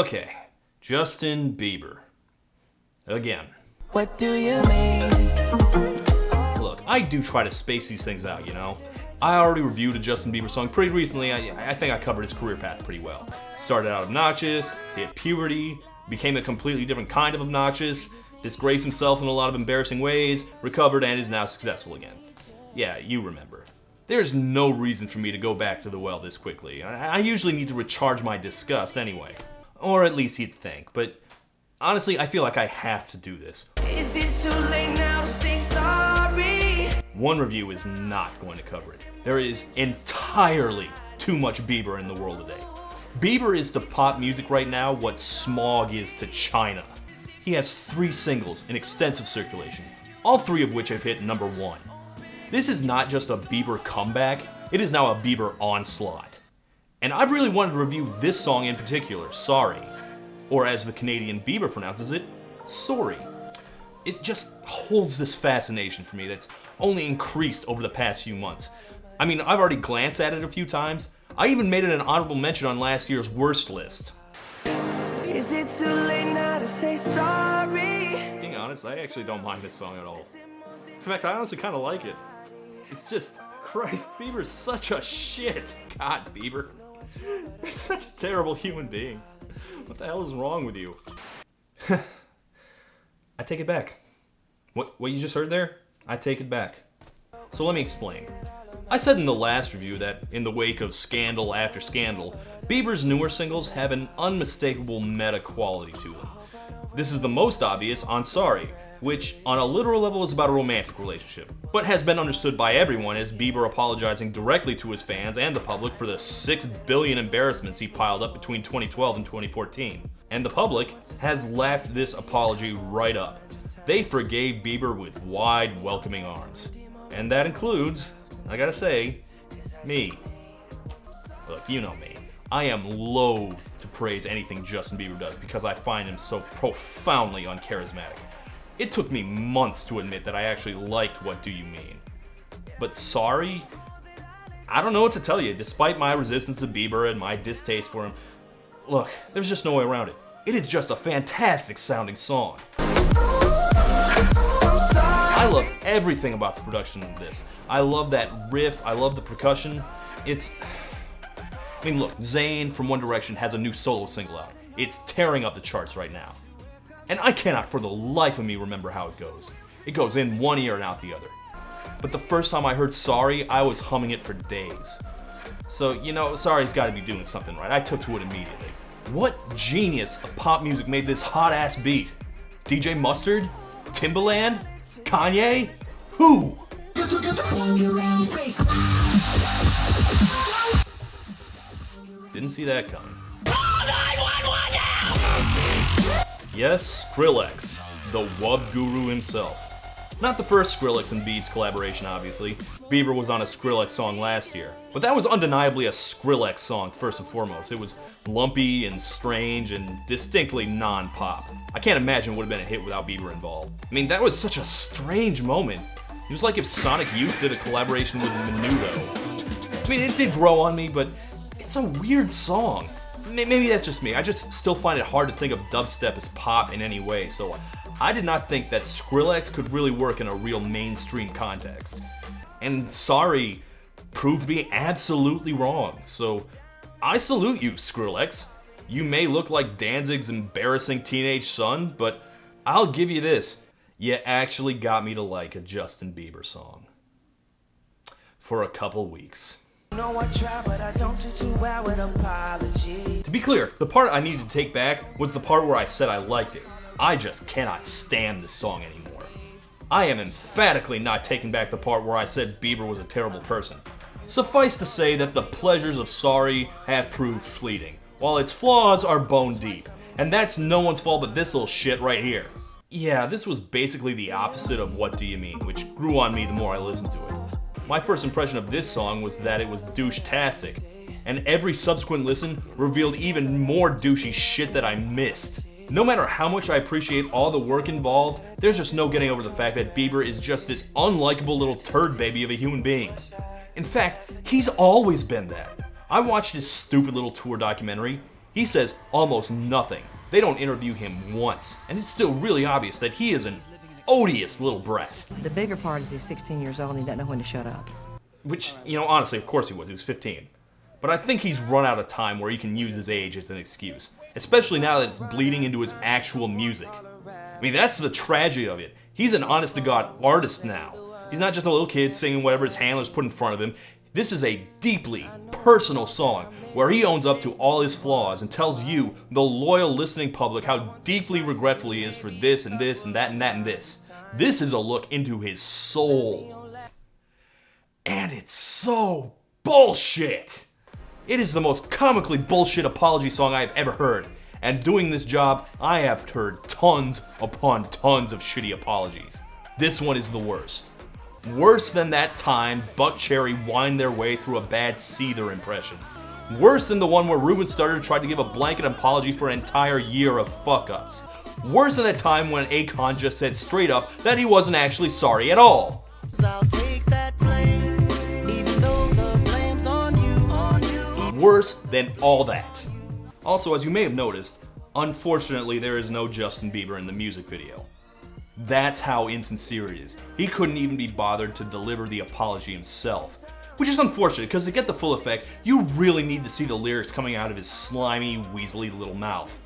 Okay, Justin Bieber. Again. What do you mean? Look, I do try to space these things out, you know? I already reviewed a Justin Bieber song pretty recently. I think I covered his career path pretty well. Started out obnoxious, hit puberty, became a completely different kind of obnoxious, disgraced himself in a lot of embarrassing ways, recovered, and is now successful again. Yeah, you remember. There's no reason for me to go back to the well this quickly. I usually need to recharge my disgust anyway. Or at least you'd think, but honestly, I feel like I have to do this. Is it too late now to say sorry? One review is not going to cover it. There is entirely too much Bieber in the world today. Bieber is to pop music right now what smog is to China. He has 3 singles in extensive circulation, all 3 of which have hit number 1. This is not just a Bieber comeback, it is now a Bieber onslaught. And I've really wanted to review this song in particular, Sorry. Or as the Canadian Bieber pronounces it, sorry. It just holds this fascination for me that's only increased over the past few months. I mean, I've already glanced at it a few times. I even made it an honorable mention on last year's worst list. Is it too late now to say sorry? Being honest, I actually don't mind this song at all. In fact, I honestly kind of like it. It's just, Christ, Bieber's such a shit. God, Bieber. You're such a terrible human being. What the hell is wrong with you? I take it back. What you just heard there? I take it back. So let me explain. I said in the last review that in the wake of scandal after scandal, Bieber's newer singles have an unmistakable meta quality to them. This is the most obvious on Sorry, which on a literal level is about a romantic relationship, but has been understood by everyone as Bieber apologizing directly to his fans and the public for the 6 billion embarrassments he piled up between 2012 and 2014. And the public has lapped this apology right up. They forgave Bieber with wide, welcoming arms. And that includes, I gotta say, me. Look, you know me. I am loath to praise anything Justin Bieber does because I find him so profoundly uncharismatic. It took me months to admit that I actually liked What Do You Mean? But Sorry? I don't know what to tell you. Despite my resistance to Bieber and my distaste for him, look, there's just no way around it. It is just a fantastic sounding song. I love everything about the production of this. I love that riff, I love the percussion. Look, Zayn from One Direction has a new solo single out. It's tearing up the charts right now. And I cannot for the life of me remember how it goes. It goes in one ear and out the other. But the first time I heard Sorry, I was humming it for days. So, you know, Sorry's gotta be doing something right. I took to it immediately. What genius of pop music made this hot-ass beat? DJ Mustard? Timbaland? Kanye? Who? Didn't see that coming. Yes, Skrillex, the Wub Guru himself. Not the first Skrillex and Beats collaboration, obviously. Bieber was on a Skrillex song last year. But that was undeniably a Skrillex song, first and foremost. It was lumpy and strange and distinctly non-pop. I can't imagine it would have been a hit without Bieber involved. I mean, that was such a strange moment. It was like if Sonic Youth did a collaboration with Menudo. I mean, it did grow on me, but it's a weird song. Maybe that's just me. I just still find it hard to think of dubstep as pop in any way, so I did not think that Skrillex could really work in a real mainstream context. And Sorry proved me absolutely wrong, so I salute you, Skrillex. You may look like Danzig's embarrassing teenage son, but I'll give you this. You actually got me to like a Justin Bieber song. For a couple weeks. No, I try, but I don't do too well with apologies. To be clear, the part I needed to take back was the part where I said I liked it. I just cannot stand this song anymore. I am emphatically not taking back the part where I said Bieber was a terrible person. Suffice to say that the pleasures of Sorry have proved fleeting, while its flaws are bone deep. And that's no one's fault but this little shit right here. Yeah, this was basically the opposite of What Do You Mean, which grew on me the more I listened to it. My first impression of this song was that it was douche-tastic, and every subsequent listen revealed even more douchey shit that I missed. No matter how much I appreciate all the work involved, there's just no getting over the fact that Bieber is just this unlikable little turd baby of a human being. In fact, he's always been that. I watched his stupid little tour documentary. He says almost nothing. They don't interview him once, and it's still really obvious that he is an odious little brat. The bigger part is he's 16 years old and he doesn't know when to shut up. Which, honestly, of course he was. He was 15. But I think he's run out of time where he can use his age as an excuse, especially now that it's bleeding into his actual music. I mean, that's the tragedy of it. He's an honest-to-God artist now. He's not just a little kid singing whatever his handlers put in front of him. This is a deeply personal song where he owns up to all his flaws and tells you, the loyal listening public, how deeply regretful he is for this and this and that and that and this. This is a look into his soul. And it's so bullshit. It is the most comically bullshit apology song I have ever heard. And doing this job, I have heard tons upon tons of shitty apologies. This one is the worst. Worse than that time Buck Cherry whined their way through a bad Seether impression. Worse than the one where Ruben Studdard tried to give a blanket apology for an entire year of fuck-ups. Worse than that time when Akon just said straight up that he wasn't actually sorry at all. I'll take that blame, even though the blame's on you. Worse than all that. Also, as you may have noticed, unfortunately there is no Justin Bieber in the music video. That's how insincere it is. He couldn't even be bothered to deliver the apology himself. Which is unfortunate, because to get the full effect, you really need to see the lyrics coming out of his slimy, weaselly little mouth.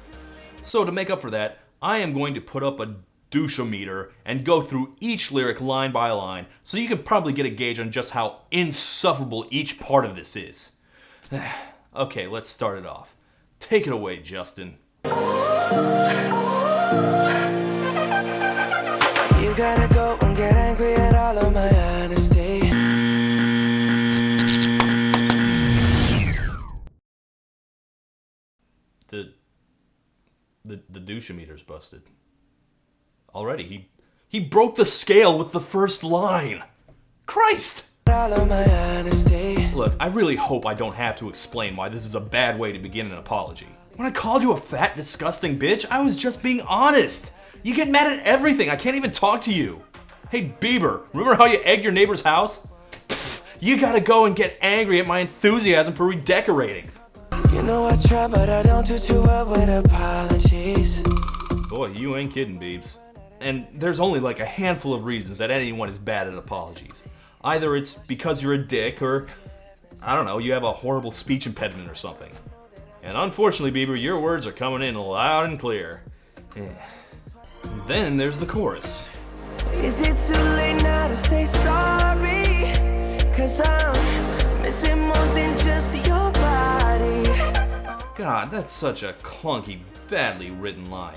So to make up for that, I am going to put up a douche-o-meter and go through each lyric line by line, so you can probably get a gauge on just how insufferable each part of this is. Okay, let's start it off. Take it away, Justin. You gotta go and get angry at all of my honesty. The douche-o-meter's busted. Already, he broke the scale with the first line. Christ! All of my honesty. Look, I really hope I don't have to explain why this is a bad way to begin an apology. When I called you a fat, disgusting bitch, I was just being honest. You get mad at everything. I can't even talk to you. Hey, Bieber, remember how you egged your neighbor's house? Pfft, you gotta go and get angry at my enthusiasm for redecorating. You know I try, but I don't do too well with apologies. Boy, you ain't kidding, Biebs. And there's only like a handful of reasons that anyone is bad at apologies. Either it's because you're a dick, or, I don't know, you have a horrible speech impediment or something. And unfortunately, Bieber, your words are coming in loud and clear. Then there's the chorus. Is it too late now to say sorry? 'Cause I'm missing more than just your body. God, that's such a clunky, badly written line.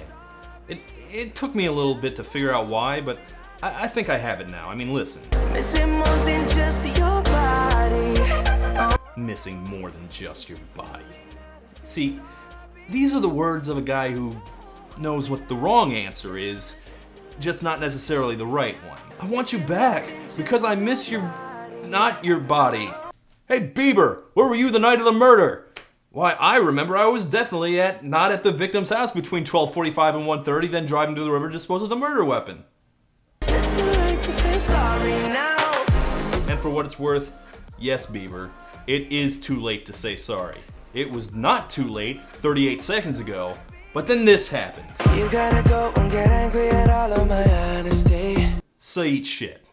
It took me a little bit to figure out why, but I think I have it now. I mean, listen. Missing more than just your body. Missing more than just your body. See, these are the words of a guy who knows what the wrong answer is, just not necessarily the right one. I want you back, because I miss not your body. Hey Bieber, where were you the night of the murder? Why, I remember I was definitely not at the victim's house between 12:45 and 1:30, then driving to the river to dispose of the murder weapon. Is it too late to say sorry now? And for what it's worth, yes Bieber, it is too late to say sorry. It was not too late 38 seconds ago, but then this happened. You gotta go and get angry at all of my honesty. So eat shit.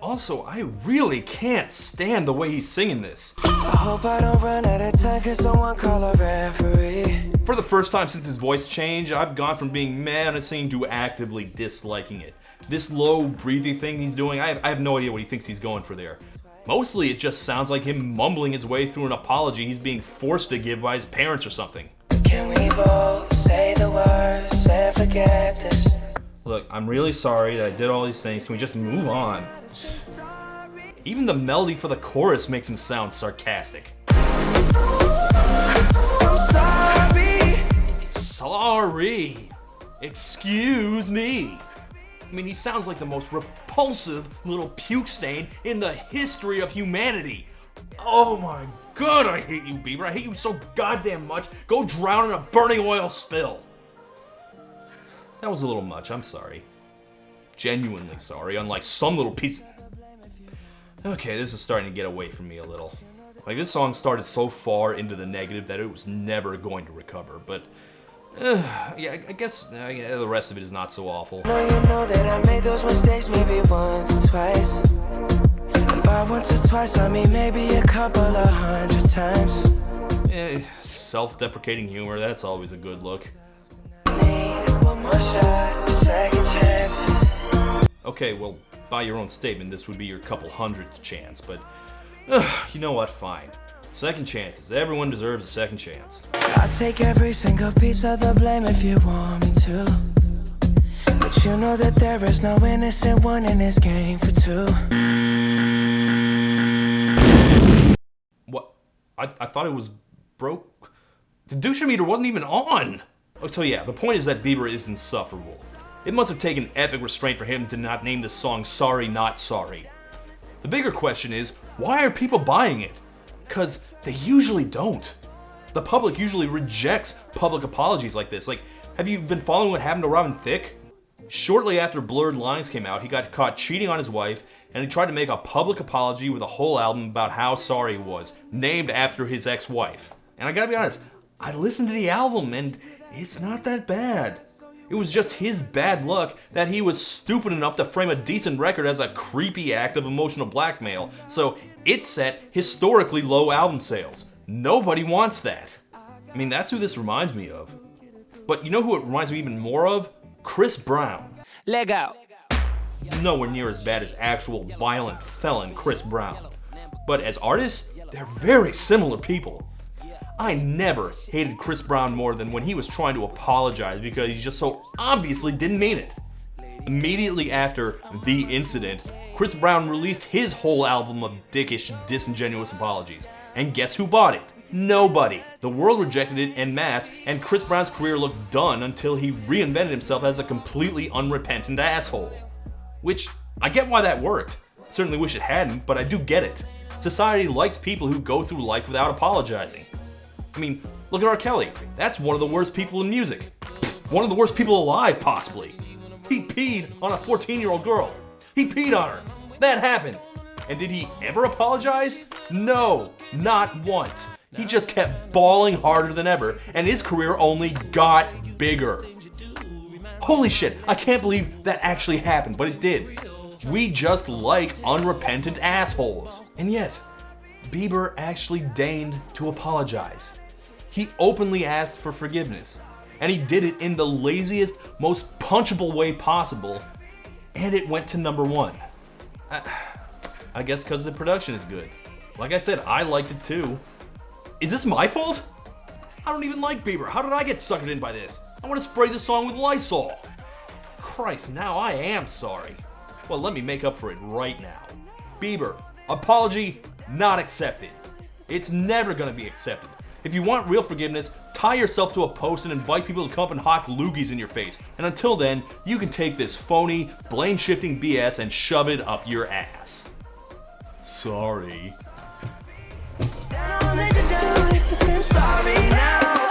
Also, I really can't stand the way he's singing this. I hope I don't run out of time, 'cause someone call a referee. For the first time since his voice change, I've gone from being menacing to actively disliking it. This low, breathy thing he's doing, I have no idea what he thinks he's going for there. Mostly it just sounds like him mumbling his way through an apology he's being forced to give by his parents or something. Can we both say the words and forget this? Look, I'm really sorry that I did all these things. Can we just move on? Even the melody for the chorus makes him sound sarcastic. Sorry. Sorry. Excuse me. I mean, he sounds like the most repulsive little puke stain in the history of humanity. Oh my god, I hate you, Bieber. I hate you so goddamn much. Go drown in a burning oil spill. That was a little much, I'm sorry. Genuinely sorry, unlike some little piece. Okay, this is starting to get away from me a little. Like, this song started so far into the negative that it was never going to recover, but yeah, I guess yeah, the rest of it is not so awful. No, you know that I made those mistakes maybe once or twice. And by once or twice, I mean maybe a couple of 100 times. Self-deprecating humor, that's always a good look. Need one more shot, second chances. Okay, well, by your own statement, this would be your couple hundredth chance, but you know what, fine. Second chances, everyone deserves a second chance. I'll take every single piece of the blame if you want me to. But you know that there is no innocent one in this game for two. What? I thought it was broke? The douche meter wasn't even on! Oh, so yeah, the point is that Bieber is insufferable. It must have taken epic restraint for him to not name this song Sorry Not Sorry. The bigger question is, why are people buying it? Because they usually don't. The public usually rejects public apologies like this. Like, have you been following what happened to Robin Thicke? Shortly after Blurred Lines came out, he got caught cheating on his wife, and he tried to make a public apology with a whole album about how sorry he was, named after his ex-wife. And I gotta be honest, I listened to the album, and it's not that bad. It was just his bad luck that he was stupid enough to frame a decent record as a creepy act of emotional blackmail, so it set historically low album sales. Nobody wants that. I mean, that's who this reminds me of. But you know who it reminds me even more of? Chris Brown. Leg out. Nowhere near as bad as actual violent felon Chris Brown. But as artists, they're very similar people. I never hated Chris Brown more than when he was trying to apologize because he just so obviously didn't mean it. Immediately after The Incident, Chris Brown released his whole album of dickish, disingenuous apologies. And guess who bought it? Nobody. The world rejected it en masse, and Chris Brown's career looked done until he reinvented himself as a completely unrepentant asshole. Which, I get why that worked. Certainly wish it hadn't, but I do get it. Society likes people who go through life without apologizing. I mean, look at R. Kelly. That's one of the worst people in music. One of the worst people alive, possibly. He peed on a 14-year-old girl. He peed on her. That happened. And did he ever apologize? No, not once. He just kept bawling harder than ever, and his career only got bigger. Holy shit, I can't believe that actually happened, but it did. We just like unrepentant assholes. And yet, Bieber actually deigned to apologize. He openly asked for forgiveness, and he did it in the laziest, most punchable way possible, and it went to #1. I guess because the production is good. Like I said, I liked it too. Is this my fault? I don't even like Bieber. How did I get suckered in by this? I want to spray this song with Lysol. Christ, now I am sorry. Well, let me make up for it right now. Bieber, apology not accepted. It's never gonna be accepted. If you want real forgiveness, tie yourself to a post and invite people to come up and hawk loogies in your face. And until then, you can take this phony, blame-shifting BS and shove it up your ass. Sorry. Sorry now.